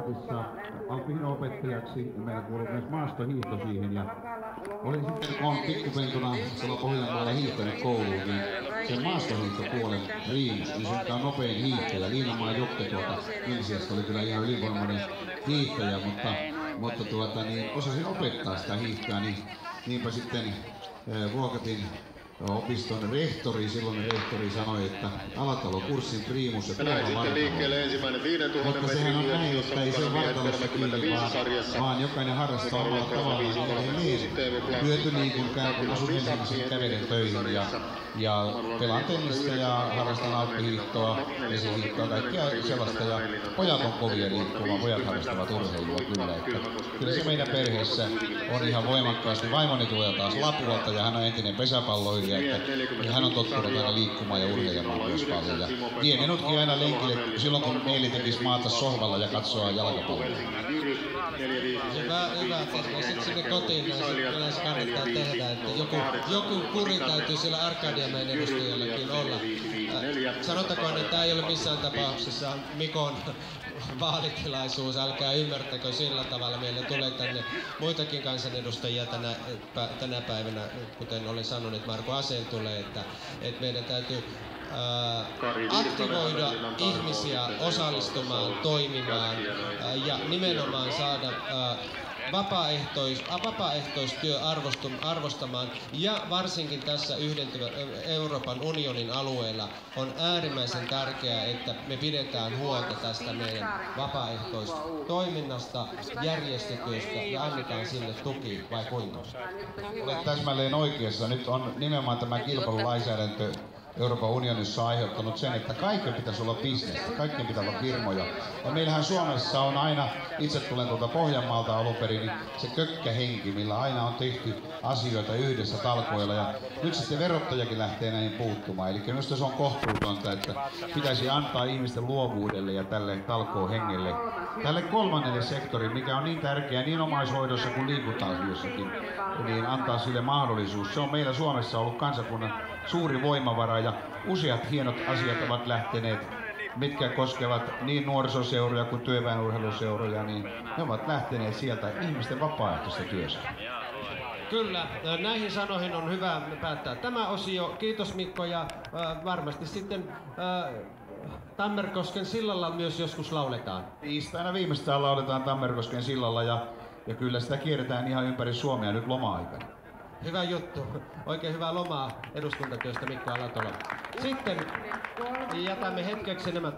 Vuokatissa alpino-opettajaksi ja meillä kuuluu myös maastohiihto siihen. Ja olin sitten, kun olen pikkupentuna tuolla Pohjanmaalla hiihtänyt kouluun, niin sen maastohiihtopuolen Riimus, niin se on nopein hiihtäjä. Liinamaa Jokke tuolta Insiasta oli kyllä ihan ylivoimainen hiihtäjä, mutta niin osasin opettaa sitä hiihtoa, niin niinpä sitten Vuokatin opiston rehtori, silloin rehtori sanoi, että Alatalo-kurssin priimus ja tuolla vartalo. Mutta sehän on näin, että ei se ole vartalossa kiinni, vaan jokainen harrastaa omalla tavallaan edelleen. Hyötyliikuntaa, kun asun Helsingissä, kävelen töihin ja pelaan tennistä ja harrastan alppihiihtoa, vesihiihtoa, kaikkea sellaista. Ja pojat on kovia liikkumaan, pojat harrastavat urheilua kyllä. Että kyllä se meidän perheessä on ihan voimakkaasti. Vaimoni tulee taas Lapualta ja hän on entinen pesäpalloilija. Ja hän on tottunut aina liikkumaan ja urheilemaan myös paljon. Ja vie minutkin aina lenkille silloin, kun mieli tekisi maata sohvalla ja katsoa jalkapalloa. Hyvä. Sitten sinne kotiin näissä kannattaa tehdä, että joku kuri täytyy siellä Arkadianmäen edustajallakin olla. Sanotakoon, että tämä ei ole missään tapauksessa Mikon vaalitilaisuus, älkää ymmärtäkö sillä tavalla. Meille tulee tänne muitakin kansanedustajia tänä päivänä, kuten olen sanonut, että Marko Asell tulee, että meidän täytyy aktivoida ihmisiä osallistumaan, toimimaan ja nimenomaan saada vapaaehtoistyö arvostamaan, ja varsinkin tässä yhdentyvä Euroopan unionin alueella on äärimmäisen tärkeää, että me pidetään huolta tästä meidän vapaaehtoistoiminnasta, järjestötyöstä ja annetaan sille tuki, vai kuinka? Olet täsmälleen oikeassa. Nyt on nimenomaan tämä kilpailulainsäädäntö Euroopan unionissa on aiheuttanut sen, että kaiken pitäisi olla bisnestä, kaikkien pitää olla firmoja. Ja meillähän Suomessa on aina, itse tulen tuolta Pohjanmaalta alun perin, niin se kökkähenki, millä aina on tehty asioita yhdessä talkoilla. Ja nyt sitten verottajakin lähtee näihin puuttumaan. Eli minusta se on kohtuutonta, että pitäisi antaa ihmisten luovuudelle ja tälle talkoohengelle, tälle kolmannelle sektorille, mikä on niin tärkeä niin omaishoidossa kuin liikunta-asioissakin, niin antaa sille mahdollisuus. Se on meillä Suomessa ollut kansakunnan suuri voimavara ja useat hienot asiat ovat lähteneet, mitkä koskevat niin nuorisoseuroja kuin työväenurheiluseuroja, niin ne ovat lähteneet sieltä ihmisten vapaaehtoista työstä. Kyllä, näihin sanoihin on hyvä päättää tämä osio. Kiitos Mikko, ja varmasti sitten Tammerkosken sillalla myös joskus lauletaan. Tiistaina viimeistään lauletaan Tammerkosken sillalla ja kyllä sitä kierretään ihan ympäri Suomea nyt loma-aikana. Hyvä juttu. Oikein hyvää lomaa eduskuntatyöstä Mikko Alatalo. Sitten jätämme hetkeksi nämä